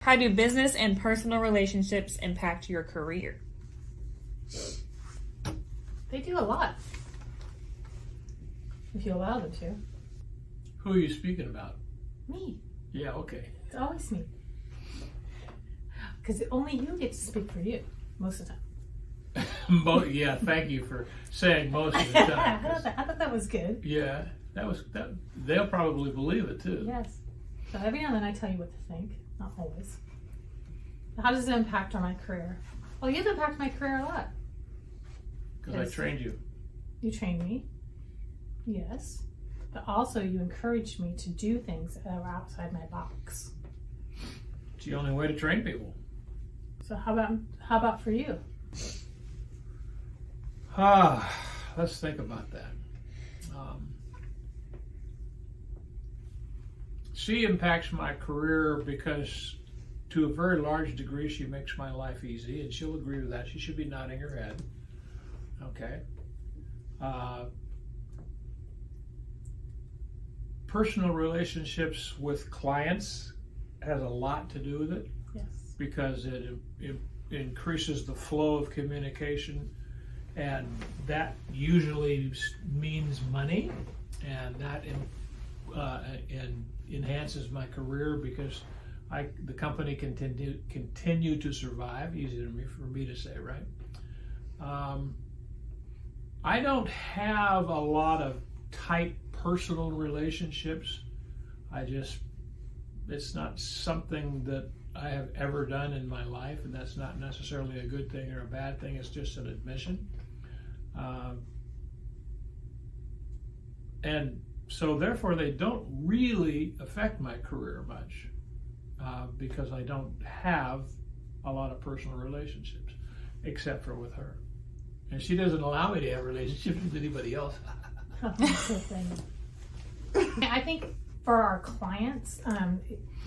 How do business and personal relationships impact your career? They do a lot. If you allow them to. Who are you speaking about? Me. Yeah, okay. It's always me. Because only you get to speak for you most of the time. Yeah, thank you for saying most of the time. I thought that was good. Yeah, that. They'll probably believe it too. Yes. So every now and then I tell you what to think. Not always. How does it impact on my career? Well, you've impacted my career a lot. Because I trained you. You trained me. Yes. But also you encouraged me to do things that are outside my box. It's the only way to train people. So how about for you? Let's think about that. She impacts my career because to a very large degree she makes my life easy, and she'll agree with that. She should be nodding her head. Okay. Personal relationships with clients has a lot to do with it. Yes. Because it increases the flow of communication, and that usually means money, and that enhances my career because the company can continue to survive. Easy for me to say, right? I don't have a lot of tight personal relationships. It's not something that I have ever done in my life, and that's not necessarily a good thing or a bad thing. It's just an admission. And so therefore they don't really affect my career much because I don't have a lot of personal relationships except for with her. And she doesn't allow me to have relationships with anybody else. I think for our clients,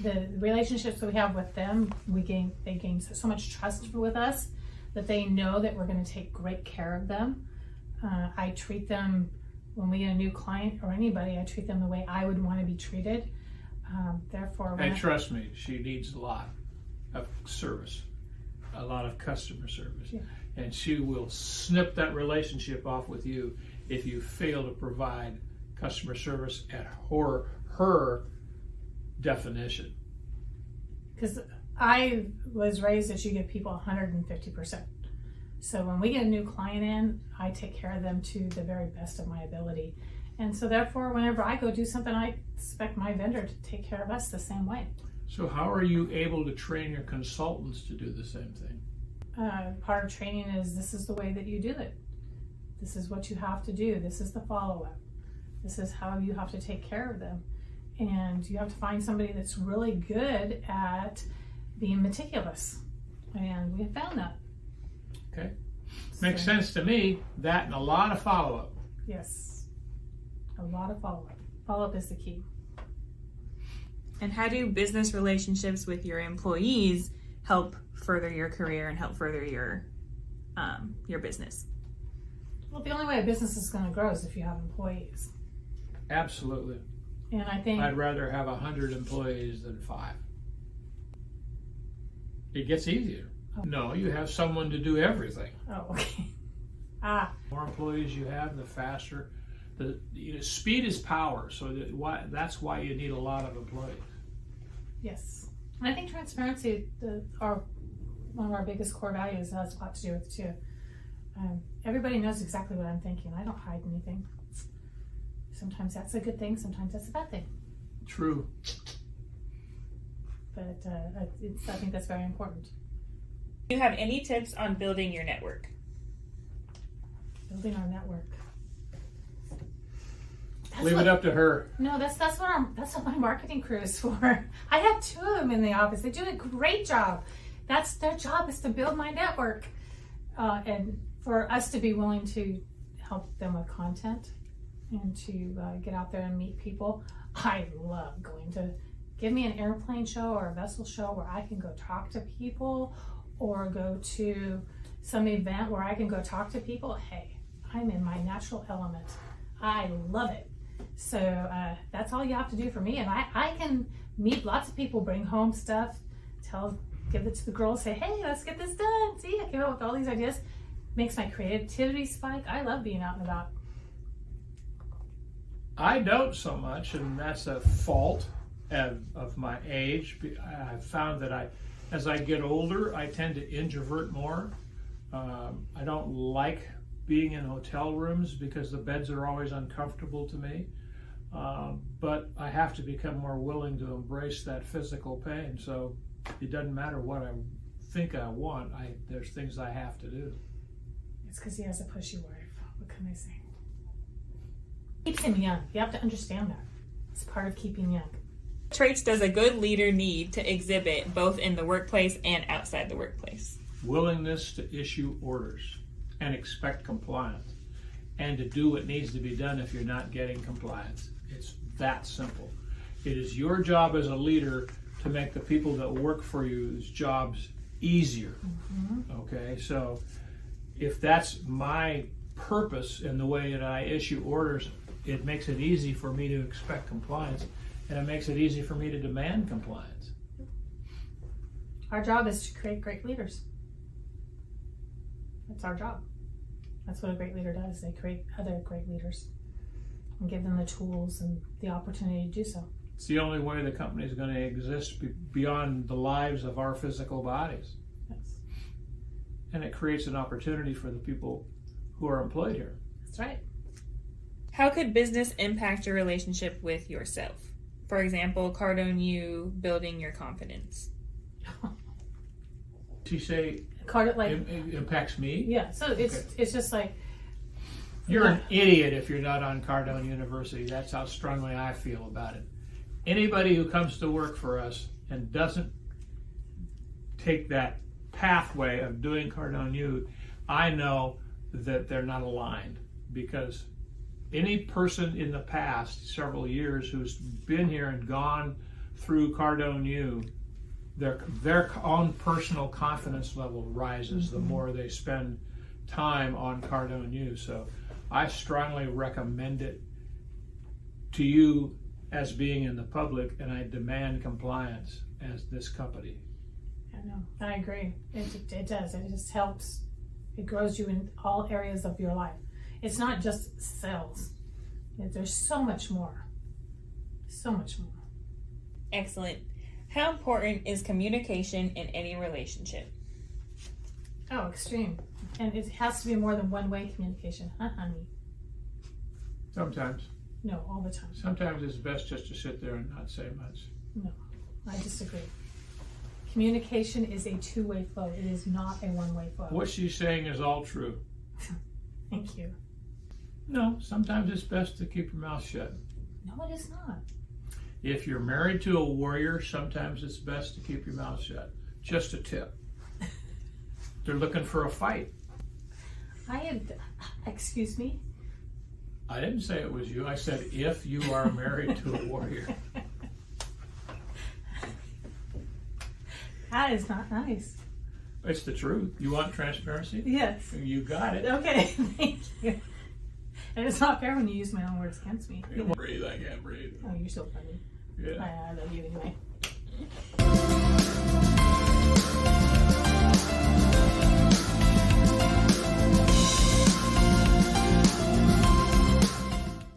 the relationships that we have with them, they gain so much trust with us that they know that we're going to take great care of them. I treat them, when we get a new client or anybody, I treat them the way I would want to be treated. Therefore, and trust me, she needs a lot of service, a lot of customer service. Yeah. And she will snip that relationship off with you if you fail to provide customer service at her definition. Because I was raised that you give people 150%. So when we get a new client in, I take care of them to the very best of my ability. And so therefore, whenever I go do something, I expect my vendor to take care of us the same way. So how are you able to train your consultants to do the same thing? Part of training is this is the way that you do it. This is what you have to do. This is the follow-up. This is how you have to take care of them. And you have to find somebody that's really good at being meticulous. And we have found that. Okay. Makes sense to me, that and a lot of follow-up. Yes. A lot of follow-up. Follow-up is the key. And how do business relationships with your employees help further your career and help further your business? Well, the only way a business is going to grow is if you have employees. Absolutely. And I think I'd rather have 100 employees than 5. It gets easier. Oh. No, you have someone to do everything. Oh, okay. The more employees you have, the faster. Speed is power, so that's why you need a lot of employees. Yes. And I think transparency, one of our biggest core values, has a lot to do with it too. Everybody knows exactly what I'm thinking. I don't hide anything. Sometimes that's a good thing, sometimes that's a bad thing. True. But I think that's very important. Do you have any tips on building your network? Building our network. Leave it up to her. No, that's what my marketing crew is for. I have 2 of them in the office. They do a great job. That's their job, is to build my network, and for us to be willing to help them with content and to get out there and meet people. I love going to give me an airplane show or a vessel show where I can go talk to people, or go to some event where I can go talk to people. Hey, I'm in my natural element. I love it. So that's all you have to do for me. And I can meet lots of people, bring home stuff give it to the girls, say, hey, let's get this done. See, I came up with all these ideas. Makes my creativity spike. I love being out and about. I don't so much, and that's a fault of my age. I've found that as I get older, I tend to introvert more. I don't like being in hotel rooms because the beds are always uncomfortable to me. But I have to become more willing to embrace that physical pain. So it doesn't matter what I think I want. There's things I have to do. It's because he has a pushy wife. What can I say? Keeps him young. You have to understand that. It's part of keeping young. What traits does a good leader need to exhibit both in the workplace and outside the workplace? Willingness to issue orders and expect compliance, and to do what needs to be done if you're not getting compliance. It's that simple. It is your job as a leader to make the people that work for you's jobs easier. Okay, so if that's my purpose in the way that I issue orders, it makes it easy for me to expect compliance, and it makes it easy for me to demand compliance. Our job is to create great leaders. That's our job. That's what a great leader does. They create other great leaders and give them the tools and the opportunity to do so. It's the only way the company is going to exist beyond the lives of our physical bodies. Yes. And it creates an opportunity for the people who are employed here. That's right. How could business impact your relationship with yourself? For example, Cardone you building your confidence. She say it impacts me? Yeah, so it's just like... You're an idiot if you're not on Cardone University. That's how strongly I feel about it. Anybody who comes to work for us and doesn't take that pathway of doing Cardone U, I know that they're not aligned, because any person in the past several years who's been here and gone through Cardone U, their own personal confidence level rises the more they spend time on Cardone U. So I strongly recommend it to you as being in the public, and I demand compliance as this company. I know. I agree. It does. It just helps. It grows you in all areas of your life. It's not just sales. There's so much more. So much more. Excellent. How important is communication in any relationship? Oh, extreme. And it has to be more than one-way communication. Huh, honey? Sometimes. No, all the time. Sometimes it's best just to sit there and not say much. No, I disagree. Communication is a two-way flow. It is not a one-way flow. What she's saying is all true. Thank you. No, sometimes it's best to keep your mouth shut. No, it is not. If you're married to a warrior, sometimes it's best to keep your mouth shut. Just a tip. They're looking for a fight. Excuse me? I didn't say it was you. I said if you are married to a warrior. That is not nice. It's the truth. You want transparency? Yes. You got it. Okay, thank you. And it's not fair when you use my own words against me. I can't breathe. I can't breathe. Oh, you're so funny. Yeah. I love you anyway.